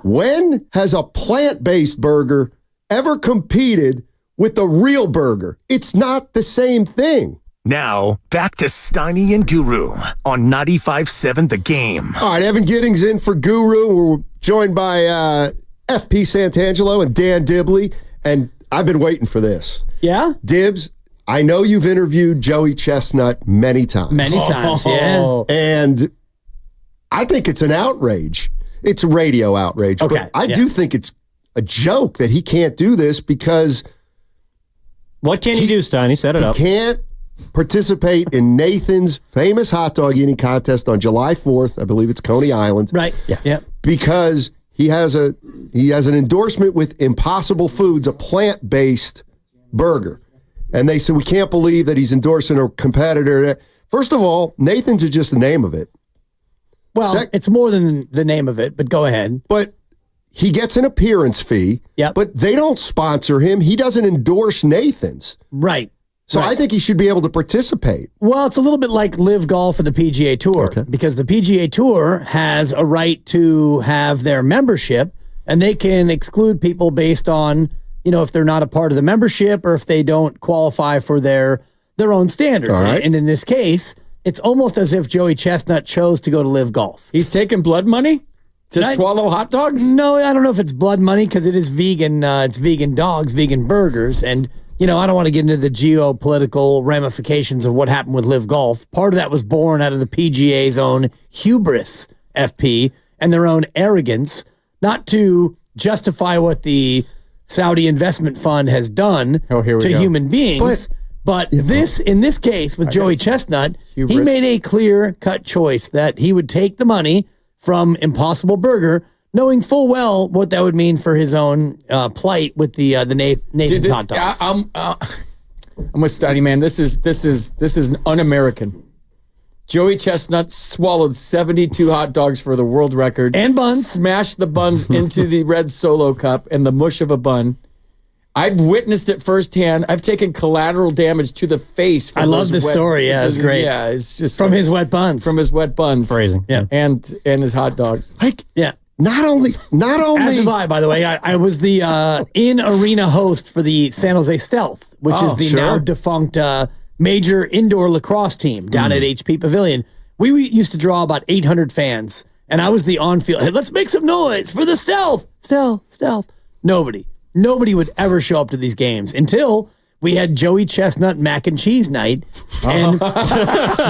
when has a plant-based burger ever competed with the real burger? It's not the same thing. Now, back to Steiny and Guru on 95.7 The Game. All right, Evan Giddings in for Guru. We're joined by FP Santangelo and Dan Dibley, and I've been waiting for this. Yeah? Dibs, I know you've interviewed Joey Chestnut many times. Many times, yeah. And I think it's an outrage. It's a radio outrage. Okay, But I do think it's a joke that he can't do this because... What can he do, Steiny? Set it up. He can't participate in Nathan's famous hot dog eating contest on July 4th. I believe it's Coney Island. Right. Yeah. Because he has an endorsement with Impossible Foods, a plant-based burger. And they said, we can't believe that he's endorsing a competitor. First of all, Nathan's is just the name of it. Well, it's more than the name of it, but go ahead. But he gets an appearance fee. Yep. But they don't sponsor him. He doesn't endorse Nathan's. Right. So I think he should be able to participate. Well, it's a little bit like Live Golf and the PGA Tour, because the PGA Tour has a right to have their membership, and they can exclude people based on, if they're not a part of the membership or if they don't qualify for their own standards. All right. And in this case, it's almost as if Joey Chestnut chose to go to Live Golf. He's taking blood money to swallow hot dogs? No, I don't know if it's blood money because it is vegan. It's vegan dogs, vegan burgers, and I don't want to get into the geopolitical ramifications of what happened with Live Golf. Part of that was born out of the PGA's own hubris, FP, and their own arrogance, not to justify what the Saudi investment fund has done to human beings. But in this case, with Joey Chestnut, hubris. He made a clear-cut choice that he would take the money from Impossible Burger, knowing full well what that would mean for his own plight with the Nathan's hot dogs. I'm with Steiny, man. This is un-American. Joey Chestnut swallowed 72 hot dogs for the world record. And buns. Smashed the buns into the red Solo cup and the mush of a bun. I've witnessed it firsthand. I've taken collateral damage to the face. I love the story. Yeah, it's great. Yeah, it's just from his wet buns. From his wet buns. Phrasing. Yeah. And his hot dogs. Yeah. Not only. As have I, by the way. I was the in-arena host for the San Jose Stealth, which is the now defunct major indoor lacrosse team down at HP Pavilion. We used to draw about 800 fans, and I was the on-field. Hey, let's make some noise for the Stealth. Stealth. Nobody would ever show up to these games until we had Joey Chestnut mac and cheese night, and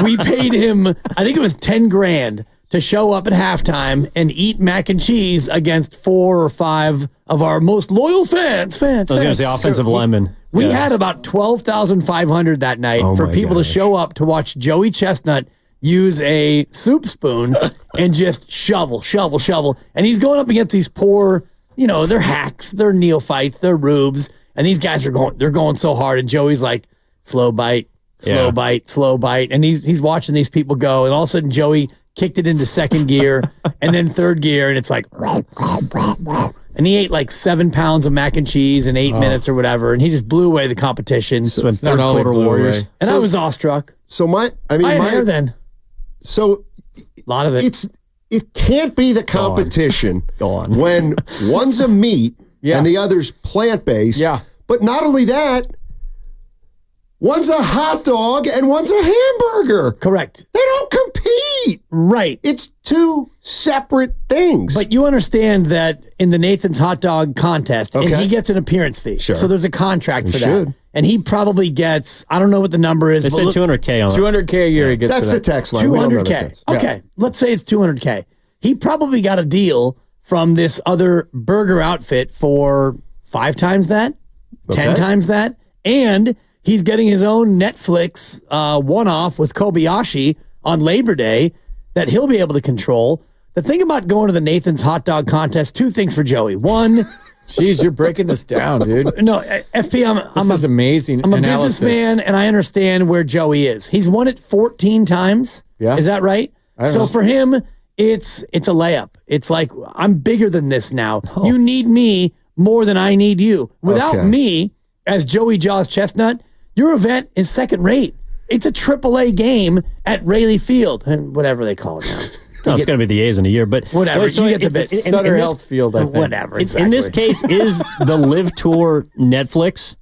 we paid him, I think it was $10,000 to show up at halftime and eat mac and cheese against 4 or 5 of our most loyal fans. I was going to say offensive linemen. We had about 12,500 that night for people to show up to watch Joey Chestnut use a soup spoon and just shovel. And he's going up against these poor, they're hacks, they're neophytes, they're rubes, and these guys are going so hard, and Joey's like, slow bite, and he's watching these people go, and all of a sudden Joey kicked it into second gear and then third gear, and it's like, and he ate like 7 pounds of mac and cheese in 8 minutes or whatever, and he just blew away the competition. So it's third quarter Warriors. And I was awestruck. So I had hair then. So a lot of it. It can't be the competition Go on. when one's a meat and the other's plant-based. Yeah. But not only that, one's a hot dog and one's a hamburger. Correct. They don't compete. Right. It's two separate things. But you understand that in the Nathan's hot dog contest, and he gets an appearance fee. Sure. So there's a contract for should. that. And he probably gets, I don't know what the number is. They said $200K on it. $200K a year he gets. That's for the that. text line. We don't know the $200K. text. Okay, let's say it's $200K. He probably got a deal from this other burger outfit for 5 times that, 10 times that, and he's getting his own Netflix one-off with Kobayashi on Labor Day that he'll be able to control. The thing about going to the Nathan's hot dog contest, 2 things for Joey. One, Jeez, you're breaking this down, dude. no, FP, This is amazing. I'm a analysis. businessman, and I understand where Joey is. He's won it 14 times. Yeah. Is that right? So for him, it's a layup. It's like, I'm bigger than this now. You need me more than I need you. Without me, as Joey Jaws Chestnut, your event is second rate. It's a AAA game at Rayleigh Field, and whatever they call it now. No, it's going to be the A's in a year, but whatever. So you get the bit. Sutter Health Field, I think. Whatever. In this case, is the Live Tour Netflix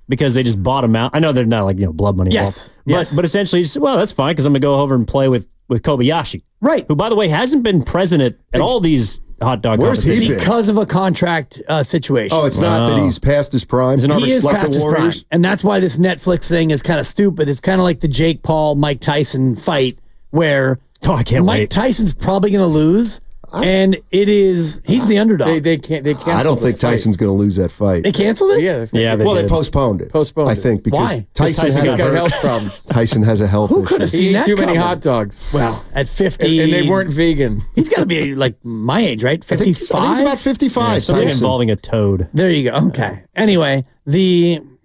because they just bought them out? I know they're not like blood money. Yes. Involved, but essentially, that's fine because I'm going to go over and play with Kobayashi, right? Who, by the way, hasn't been present at all these hot dog competitions because of a contract situation. Oh, it's not that he's past his prime. He is past his prime, and that's why this Netflix thing is kind of stupid. It's kind of like the Jake Paul Mike Tyson fight where I can't Mike wait. Tyson's probably going to lose. And he's the underdog. They canceled. I don't think Tyson's going to lose that fight. They canceled it? Yeah. They postponed it. I think because Why? Tyson has got health problems. Tyson has a health Who could have issue. seen He ate that too many coming? hot dogs. Well, at 50, and they weren't vegan. He's got to be like my age, right? I think he's 55. about 55. Something Tyson. involving a toad. There you go. Okay. Anyway,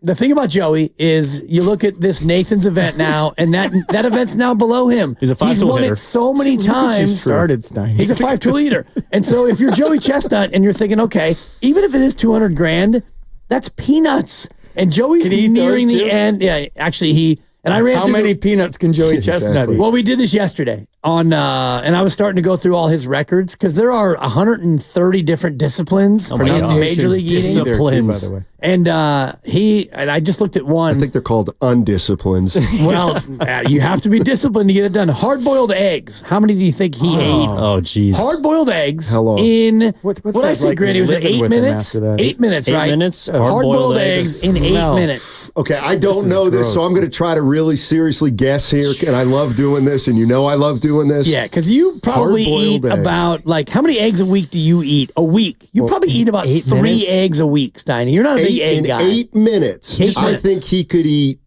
the thing about Joey is you look at this Nathan's event now, and that event's now below him. He's a 5-tool He's won hitter. it so many You times. started, Steiny. He's a 5-tool leader. And so if you're Joey Chestnut and you're thinking, okay, even if it is $200,000, that's peanuts. And Joey's Can he eat nearing those the too? end. Yeah, actually and I ran How through many peanuts can Joey Chestnut eat? Well, we did this yesterday on, and I was starting to go through all his records because there are 130 different disciplines my in gosh. Major League Eating. Disciplines. By the way. And I just looked at one. I think they're called undisciplines. Well, you have to be disciplined to get it done. Hard-boiled eggs. How many do you think he ate? Oh, jeez. Hard-boiled eggs How long? in What's what I that say, like Granny? Was it living 8 with him minutes? after that? 8 minutes, 8 right? minutes? Hard-boiled eggs in 8 smell. minutes. Okay, I don't know this, so gross. I'm going to try to really seriously guess here. And I love doing this, and I love doing this. Yeah, because you probably eat Hard-boiled eggs. about, like, how many eggs a week do you eat? A week. You probably eat about 8 3 minutes? eggs a week, Steiny. You're not a big egg in guy. 8 minutes. 8 I minutes. think he could eat,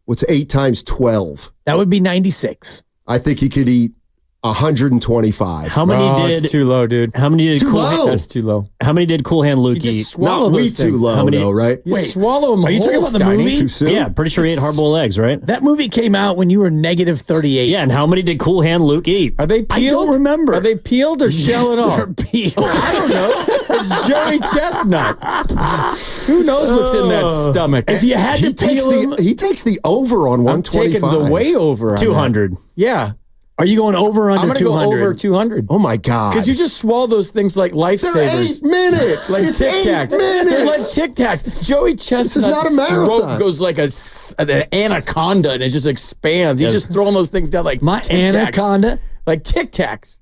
what's 8 times 12? That would be 96. I think he could eat 125. How many It's did too low, dude. how many did Too Cool low. That's too low. How many did Cool Hand Luke You eat? just swallow Not way those too things. low, How many- though, right? You Wait, swallow them are you talking whole, about the Steiny. movie? Too soon? Yeah, pretty sure he ate hard-boiled eggs, right? That movie came out when you were negative 38. Yeah, and how many did Cool Hand Luke eat? Are they I peeled? don't remember. Are they peeled or shell it They're off? peeled. I don't know. It's Joey Chestnut. Who knows what's in that stomach? If you had to peel them, He takes the over on I'm taking 125. the way over on 200. that. Yeah. are you going over or I'm under going to go 200? over 200. Oh, my God. Because you just swallow those things like They're lifesavers. 8 minutes. Like It's Tic 8 Tacs. minutes. They're like Tic Tacs. Joey Chestnut's not a marathon. throat goes like an anaconda and it just expands. He's just throwing those things down like My Tic Tacs. anaconda? Like Tic Tacs.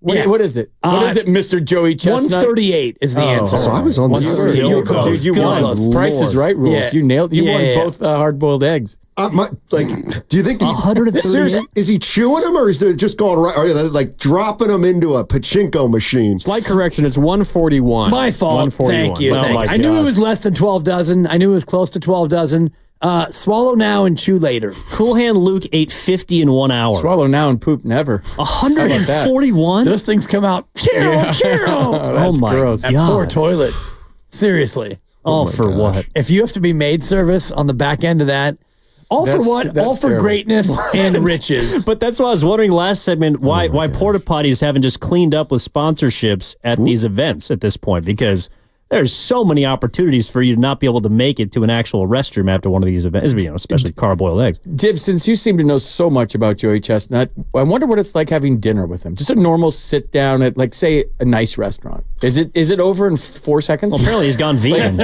Yeah. What is it? What is it, Mr. Joey Chestnut? 138 is the answer. So I was on the Still still close. Dude, you Still won. close. Price is Right rules. Yeah. You nailed. You Yeah, won yeah. both hard-boiled eggs. Do you think 138? seriously, is he chewing them or is it just going right? Or are they like dropping them into a pachinko machine? Slight correction, it's 141. My fault. 141. Thank you. Oh, Thank my you. I knew God. it was less than 12 dozen. I knew it was close to 12 dozen. Swallow now and chew later. Cool Hand Luke ate 50 in 1 hour. Swallow now and poop never. 141? Those things come out. Oh, that's my gross. That poor toilet. Seriously. All for what? If you have to be maid service on the back end of that, all for That's- what? that's All for terrible. greatness and riches. But that's why I was wondering last segment why porta potties haven't just cleaned up with sponsorships at these events at this point, because there's so many opportunities for you to not be able to make it to an actual restroom after one of these events, especially car-boiled eggs. Dibs, since you seem to know so much about Joey Chestnut, I wonder what it's like having dinner with him. Just a normal sit down at, like, say, a nice restaurant. Is it over in 4 seconds? Well, apparently he's gone vegan.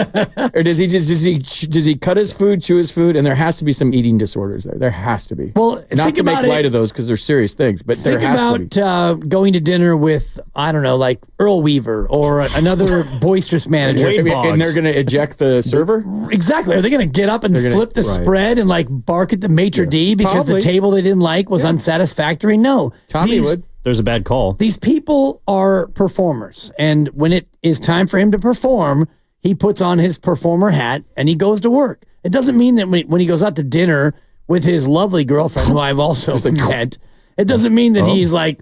Or does he cut his food, chew his food, and there has to be some eating disorders there. There has to be. Well, not think to make about it. light of those because they're serious things, but there Think has to be. about going to dinner with, I don't know, like Earl Weaver or another boisterous manager. Wade I mean, Boggs. and they're going to eject the server? Exactly. Are they going to get up and flip the spread and like bark at the maitre d' because Probably. the table they didn't like was unsatisfactory? No. Tommy would. There's a bad call. These people are performers. And when it is time for him to perform, he puts on his performer hat and he goes to work. It doesn't mean that when he goes out to dinner with his lovely girlfriend, who I've also met, it doesn't mean that he's like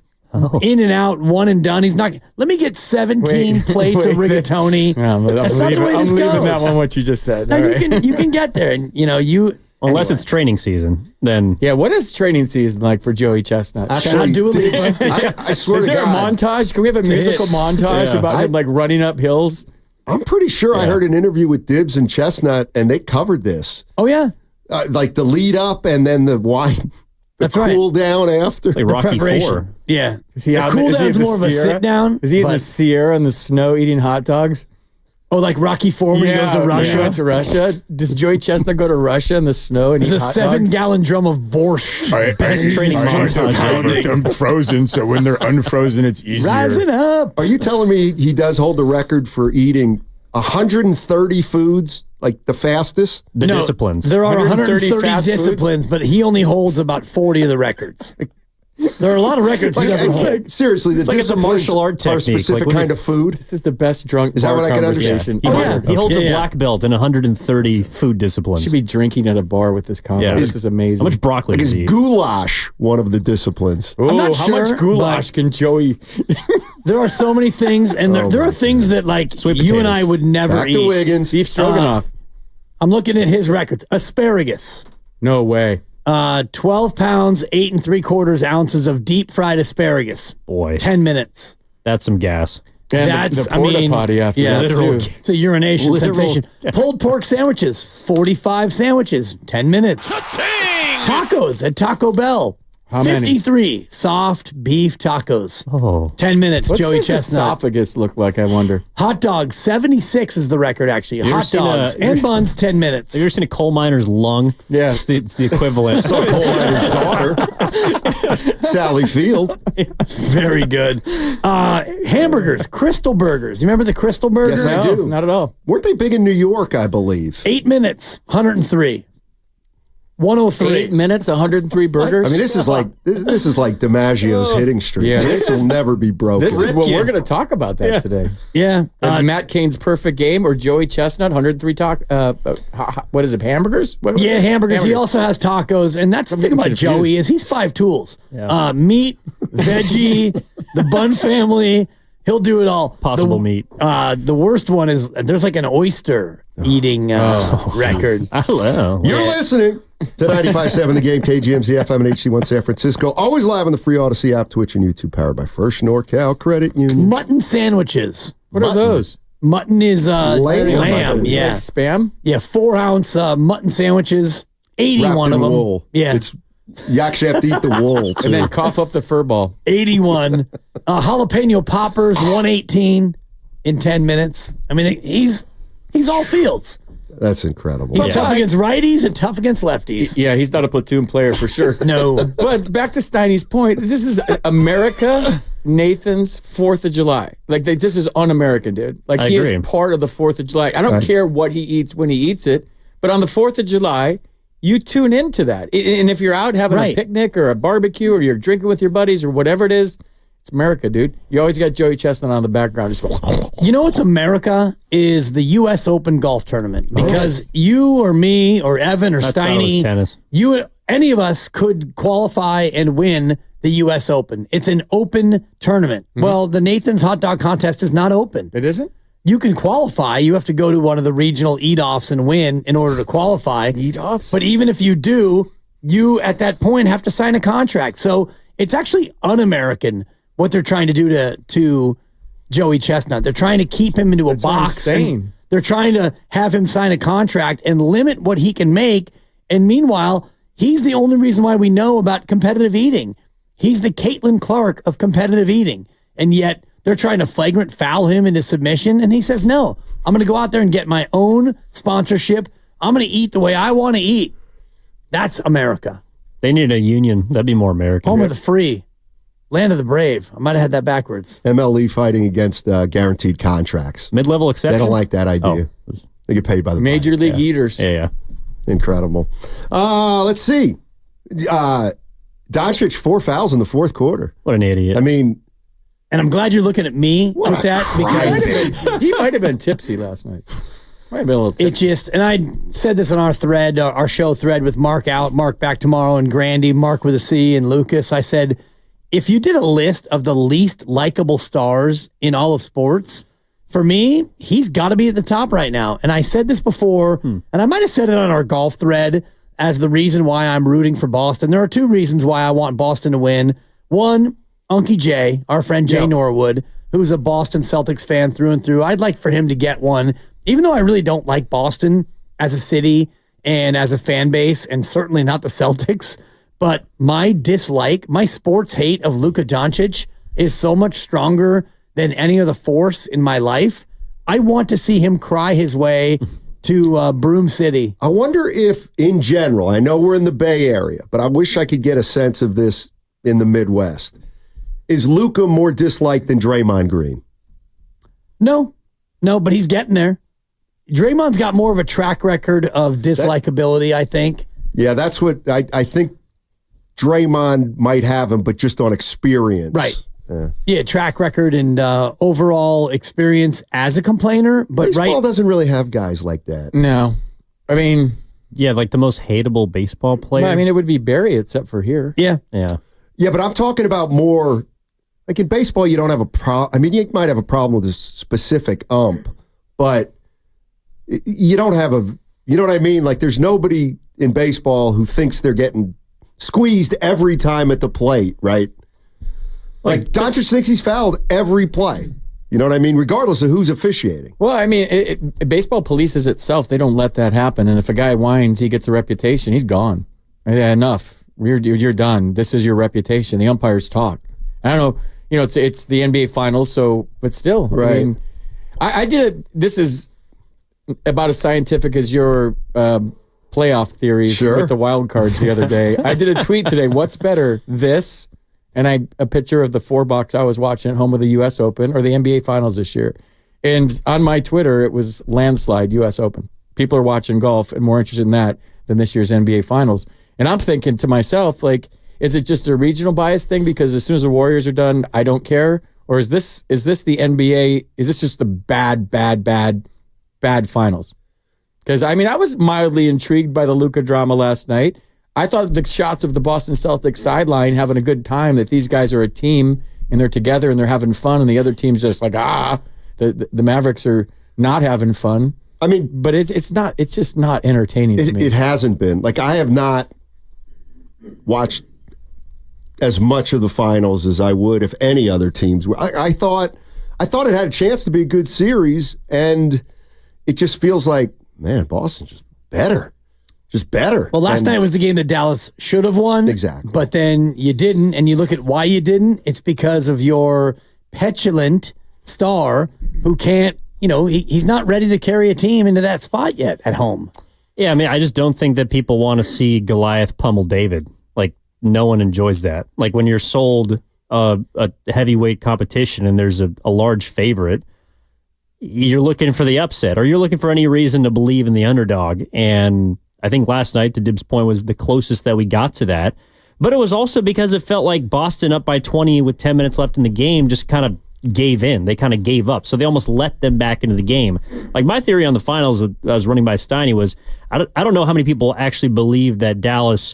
in and out, one and done. He's not, let me get 17 plates of rigatoni. Yeah, That's not the way this I'm leaving goes. that one what you just said. Now, All you right. can get there, and Unless it's training season, then Yeah, what is training season like for Joey Chestnut? Shout out Dua Lipa. I swear Is to there a God, montage? Can we have a musical montage Yeah. about him like running up hills? I'm pretty sure I heard an interview with Dibs and Chestnut, and they covered this. Oh, yeah. Like the lead up and then the wine. That's right. Cool down after. Like Rocky IV. Yeah. The cool down's more of a sit down. Is he in the Sierra in the snow eating hot dogs? Oh, like Rocky IV when he goes to Russia? He went to Russia. Does Joey Chestnut go to Russia in the snow and eat There's a hot dogs? 7-gallon drum of borscht. Best training montage. Them frozen, so when they're unfrozen, it's easier. Rising up. Are you telling me he does hold the record for eating 130 foods, like the fastest? The disciplines. There are 130 130 disciplines, but he only holds about 40 of the records. There are a lot of records he doesn't hold. Seriously, the like it's a disciplines martial art are technique. specific Like kind of food. This is the best drunk Is that bar what I can conversation. understand? He holds a black belt in 130 food disciplines. Should be drinking at a bar with this combo. Yeah. This is amazing. How much broccoli Like does is he eat? goulash one of the disciplines? Ooh, not how sure, much goulash can Joey? There are so many things, and there are things that like Sweet you and potatoes. I would never Back eat. to Wiggins. Beef stroganoff. I'm looking at his records. Asparagus. No way. 12 pounds, 8 3/4 ounces of deep fried asparagus. Boy, 10 minutes. that's some gas. And That's, the porta potty after that, literal- too. It's a urination Literal- sensation. Pulled pork sandwiches, 45 sandwiches, 10 minutes. Tacos at Taco Bell. How many? 53 soft beef tacos. Oh, 10 minutes, What's Joey his Chestnut. esophagus look like, I wonder? Hot dogs, 76 is the record, actually. ever Hot seen dogs and buns, 10 minutes. have you ever seen a coal miner's lung? Yeah. It's the equivalent. Saw Cole Ryder's daughter, Sally Field. Very good. Hamburgers, Crystal Burgers. You remember the Crystal Burger? Yes, I do. Not at all. Weren't they big in New York, I believe? 8 minutes, 103. 103. 8 minutes, 103 burgers. I mean, this is like DiMaggio's hitting streak. Yeah, this will never be broken. this is what we're going to talk about that today. Yeah. Matt Cain's perfect game or Joey Chestnut, 103 what is it, hamburgers? What was Yeah, it? hamburgers. He also has tacos. And that's the thing about confused. Joey is he's 5 tools. Meat, veggie, the bun family. He'll do it all. Possible meat. The worst one is there's like an oyster eating record. Hello. You're listening to 95.7 The Game, KGMZ FM and HD1 San Francisco. Always live on the free Odyssey app, Twitch, and YouTube, powered by First NorCal Credit Union. Mutton sandwiches. What are those? Mutton is lamb. Is it Yeah. like spam? Yeah, 4-ounce mutton sandwiches. 81 Wrapped of in them. wool. Yeah. You actually have to eat the wool, too. And then cough up the fur ball. 81. Jalapeno poppers, 118 in 10 minutes. I mean, he's all fields. That's incredible. He's tough against righties and tough against lefties. Yeah, he's not a platoon player for sure. No. But back to Steiny's point, this is America, Nathan's 4th of July. Like, this is un-American, dude. Like, I he agree. is part of the 4th of July. I don't care what he eats when he eats it, but on the 4th of July, you tune into that. And if you're out having a picnic or a barbecue or you're drinking with your buddies or whatever it is, it's America, dude. You always got Joey Chestnut on the background. Just go. You know what's America is the U.S. Open golf tournament because you or me or Evan or I thought it was Steiny, tennis. any of us could qualify and win the U.S. Open. It's an open tournament. Well, the Nathan's Hot Dog Contest is not open. It isn't? You can qualify. You have to go to one of the regional eat-offs and win in order to qualify. Eat-offs? But even if you do, you at that point have to sign a contract. So it's actually un-American what they're trying to do to Joey Chestnut. They're trying to keep him into a box. insane. They're trying to have him sign a contract and limit what he can make. And meanwhile, he's the only reason why we know about competitive eating. He's the Caitlin Clark of competitive eating. And yet they're trying to flagrant foul him into submission. And he says, no, I'm going to go out there and get my own sponsorship. I'm going to eat the way I want to eat. That's America. They need a union. That'd be more American. Home of the free. Land of the brave. I might have had that backwards. MLE fighting against guaranteed contracts. Mid-level exception? They don't like that idea. They get paid by the Major League Eaters. Yeah. Incredible. Let's see. Doncic 4 fouls in the fourth quarter. What an idiot. I mean, and I'm glad you're looking at me with that because He might have been tipsy last night. Might have been a little tipsy. it just, and I said this on our thread, our show thread with Mark out, Mark back tomorrow, and Grandy, Mark with a C, and Lucas. I said, if you did a list of the least likable stars in all of sports, for me, he's got to be at the top right now. And I said this before, and I might have said it on our golf thread as the reason why I'm rooting for Boston. There are 2 reasons why I want Boston to win. One, Unky Jay, our friend Jay Norwood, who's a Boston Celtics fan through and through. I'd like for him to get one, even though I really don't like Boston as a city and as a fan base, and certainly not the Celtics. But my dislike, my sports hate of Luka Doncic is so much stronger than any other force in my life. I want to see him cry his way to Broom City. I wonder if, in general, I know we're in the Bay Area, but I wish I could get a sense of this in the Midwest. Is Luka more disliked than Draymond Green? No, but he's getting there. Draymond's got more of a track record of dislikability, I think. Yeah, that's what I think Draymond might have him, but just on experience. Right. Yeah, track record and overall experience as a complainer. But baseball doesn't really have guys like that. No. I mean... Yeah, like the most hateable baseball player. Well, I mean, it would be Barry, except for here. Yeah. Yeah, but I'm talking about more... Like in baseball, you don't have a problem. I mean, you might have a problem with a specific ump, but you don't have a... You know what I mean? Like there's nobody in baseball who thinks they're getting squeezed every time at the plate, right? Like Doncic thinks he's fouled every play. You know what I mean? Regardless of who's officiating. Well, I mean, baseball polices itself. They don't let that happen. And if a guy whines, he gets a reputation. He's gone. Yeah, enough. You're done. This is your reputation. The umpires talk. I don't know. You know, it's the NBA Finals, so but still, right? I mean, I did. This is about as scientific as your playoff theories with the wild cards the other day. I did a tweet today. What's better, this? And a picture of the 4-box I was watching at home of the U.S. Open or the NBA Finals this year. And on my Twitter, it was landslide U.S. Open. People are watching golf and more interested in that than this year's NBA Finals. And I'm thinking to myself, like, is it just a regional bias thing? Because as soon as the Warriors are done, I don't care. Or is this the NBA? Is this just the bad finals? Because, I mean, I was mildly intrigued by the Luka drama last night. I thought the shots of the Boston Celtics sideline having a good time, that these guys are a team and they're together and they're having fun, and the other team's just like, the Mavericks are not having fun. I mean, but it's just not entertaining to me. It hasn't been. Like, I have not watched as much of the finals as I would if any other teams were. I thought it had a chance to be a good series, and it just feels like, man, Boston's just better. Just better. Well, last night was the game that Dallas should have won. Exactly. But then you didn't, and you look at why you didn't. It's because of your petulant star who can't, he's not ready to carry a team into that spot yet at home. Yeah, I mean, I just don't think that people want to see Goliath pummel David. Like, no one enjoys that. Like, when you're sold a heavyweight competition and there's a large favorite, you're looking for the upset, or you're looking for any reason to believe in the underdog. And I think last night, to Dib's point, was the closest that we got to that. But it was also because it felt like Boston, up by 20 with 10 minutes left in the game, just kind of gave in. They kind of gave up. So they almost let them back into the game. Like, my theory on the finals I was running by Steiny was, I don't know how many people actually believe that Dallas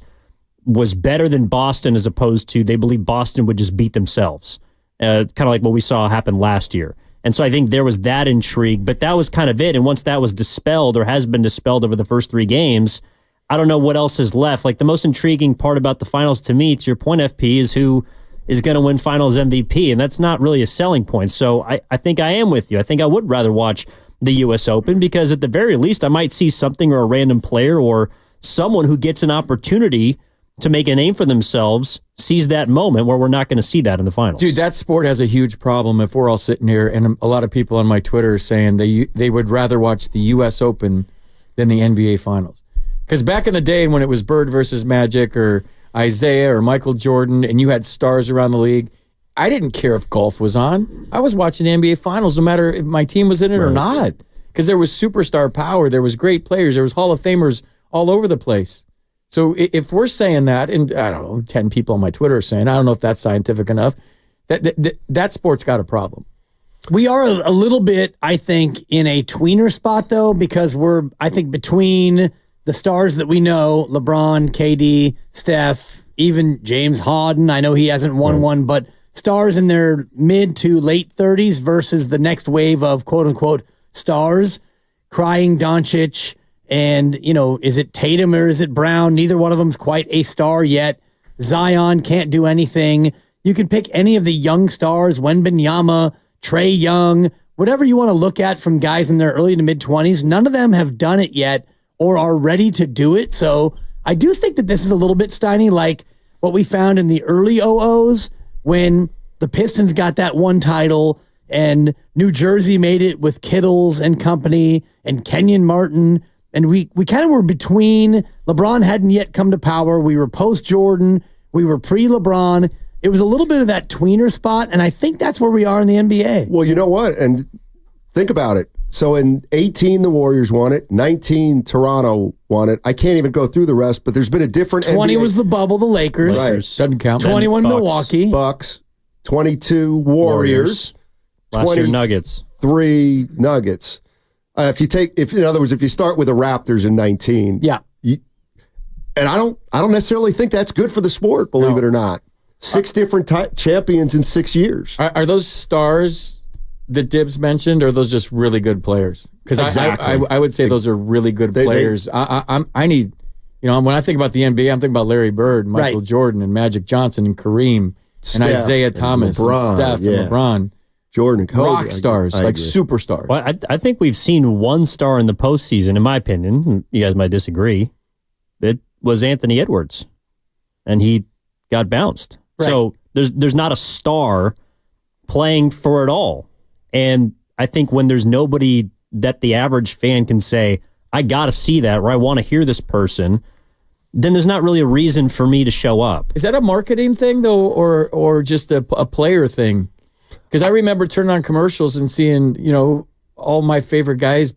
was better than Boston, as opposed to they believe Boston would just beat themselves. Kind of like what we saw happen last year. And so I think there was that intrigue, but that was kind of it. And once that was dispelled, or has been dispelled over the first 3 games, I don't know what else is left. Like, the most intriguing part about the finals to me, to your point, FP, is who is going to win finals MVP. And that's not really a selling point. So I think I am with you. I think I would rather watch the U.S. Open, because at the very least, I might see something, or a random player, or someone who gets an opportunity to make a name for themselves, sees that moment where we're not going to see that in the finals. Dude, that sport has a huge problem if we're all sitting here, and a lot of people on my Twitter are saying they would rather watch the U.S. Open than the NBA Finals. Because back in the day when it was Bird versus Magic, or Isaiah or Michael Jordan, and you had stars around the league, I didn't care if golf was on. I was watching the NBA Finals no matter if my team was in it or not, because there was superstar power, there was great players, there was Hall of Famers all over the place. So if we're saying that, and I don't know, 10 people on my Twitter are saying, I don't know if that's scientific enough, that sport's got a problem. We are a little bit, I think, in a tweener spot, though, because we're, I think, between the stars that we know, LeBron, KD, Steph, even James Harden. I know he hasn't won one, but stars in their mid to late 30s versus the next wave of quote-unquote stars, crying Doncic. And, is it Tatum or is it Brown? Neither one of them's quite a star yet. Zion can't do anything. You can pick any of the young stars, Wembanyama, Trae Young, whatever you want to look at from guys in their early to mid-20s. None of them have done it yet or are ready to do it. So I do think that this is a little bit Steiny, like what we found in the early 00s when the Pistons got that one title and New Jersey made it with Kittles and company and Kenyon Martin. And we kind of were between. LeBron hadn't yet come to power. We were post-Jordan. We were pre-LeBron. It was a little bit of that tweener spot, and I think that's where we are in the NBA. Well, you know what? And think about it. So in 18, the Warriors won it. 19, Toronto won it. I can't even go through the rest, but there's been a different 20 NBA. was the bubble, the Lakers. Right. Doesn't count. 21, Bucks. Milwaukee. Bucks. 22, Warriors. Last year, Nuggets. 3 Nuggets. In other words, if you start with the Raptors in 19, Yeah. and I don't necessarily think that's good for the sport, believe it or not. 6 different champions in 6 years. Are those stars that Dibs mentioned, or are those just really good players? Because Exactly. I would say those are really good players. I need, when I think about the NBA, I'm thinking about Larry Bird, Michael Jordan, and Magic Johnson, and Kareem, and Isaiah Thomas, and Steph, and LeBron. Jordan and Kobe. Rock stars, like superstars. Well, I think we've seen one star in the postseason, in my opinion. You guys might disagree. It was Anthony Edwards, and he got bounced. Right. So there's not a star playing for it all. And I think when there's nobody that the average fan can say, I got to see that, or I want to hear this person, then there's not really a reason for me to show up. Is that a marketing thing, though, or just a player thing? Because I remember turning on commercials and seeing, all my favorite guys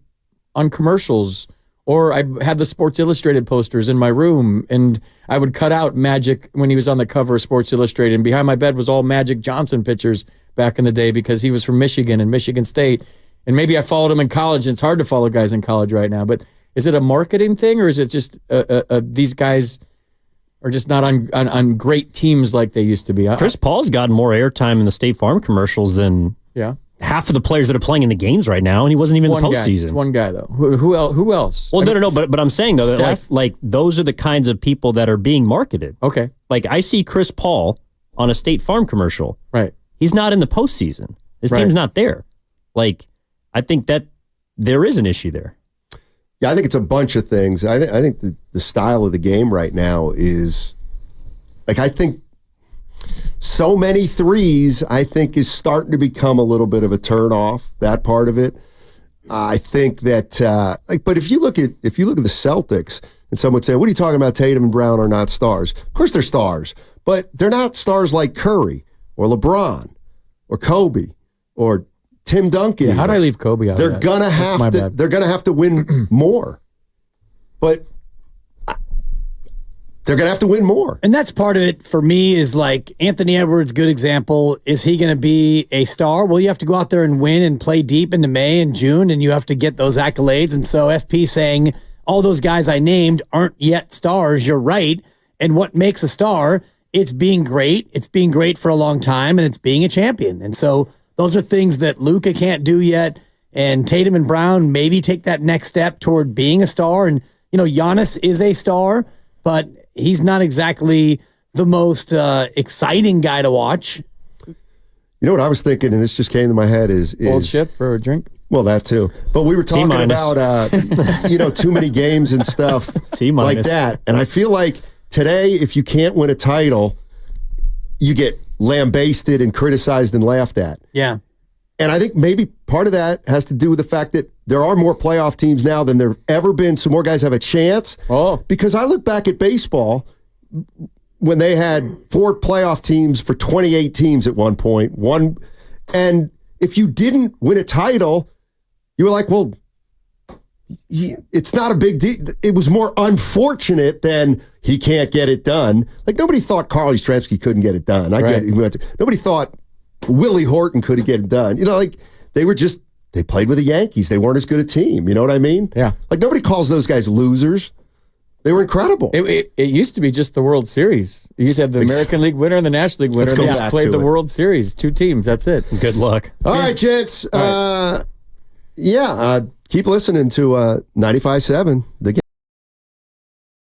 on commercials. Or I had the Sports Illustrated posters in my room, and I would cut out Magic when he was on the cover of Sports Illustrated. And behind my bed was all Magic Johnson pictures back in the day because he was from Michigan and Michigan State. And maybe I followed him in college, and it's hard to follow guys in college right now. But is it a marketing thing, or is it just these guys are just not on great teams like they used to be? Chris Paul's gotten more airtime in the State Farm commercials than half of the players that are playing in the games right now, and he wasn't even in the postseason. It's one guy, though. Who else? Well, no, but I'm saying, though, that like those are the kinds of people that are being marketed. Okay. Like, I see Chris Paul on a State Farm commercial. Right. He's not in the postseason. His team's not there. Like, I think that there is an issue there. Yeah, I think it's a bunch of things. I think the style of the game right now is, like, I think so many threes, I think, is starting to become a little bit of a turn off, that part of it. I think that, but if you look at the Celtics, and someone would say, what are you talking about, Tatum and Brown are not stars? Of course they're stars, but they're not stars like Curry or LeBron or Kobe or Tim Duncan. Yeah, how did I leave Kobe out? They're gonna have to win more, but they're gonna have to win more. And that's part of it for me. Is like Anthony Edwards, good example. Is he going to be a star? Well, you have to go out there and win and play deep into May and June, and you have to get those accolades. And so FP saying all those guys I named aren't yet stars. You're right. And what makes a star? It's being great. It's being great for a long time, and it's being a champion. And so those are things that Luka can't do yet, and Tatum and Brown maybe take that next step toward being a star. And, Giannis is a star, but he's not exactly the most exciting guy to watch. You know what I was thinking, and this just came to my head, is old ship for a drink? Well, that too. But we were talking about, too many games and stuff like that. And I feel like today, if you can't win a title, you get lambasted and criticized and laughed at. Yeah. And I think maybe part of that has to do with the fact that there are more playoff teams now than there have ever been, so more guys have a chance. Oh. Because I look back at baseball when they had 4 playoff teams for 28 teams at one point. And if you didn't win a title, you were like, well, it's not a big deal. It was more unfortunate than he can't get it done. Like, nobody thought Carl Yastrzemski couldn't get it done. I get it. Nobody thought Willie Horton couldn't get it done. They played with the Yankees. They weren't as good a team. You know what I mean? Yeah. Like, nobody calls those guys losers. They were incredible. It used to be just the World Series. You used to have the American League winner and the National League winner. They just played the World Series. 2 teams. That's it. Good luck. All right, gents. Keep listening to 95.7. The Game.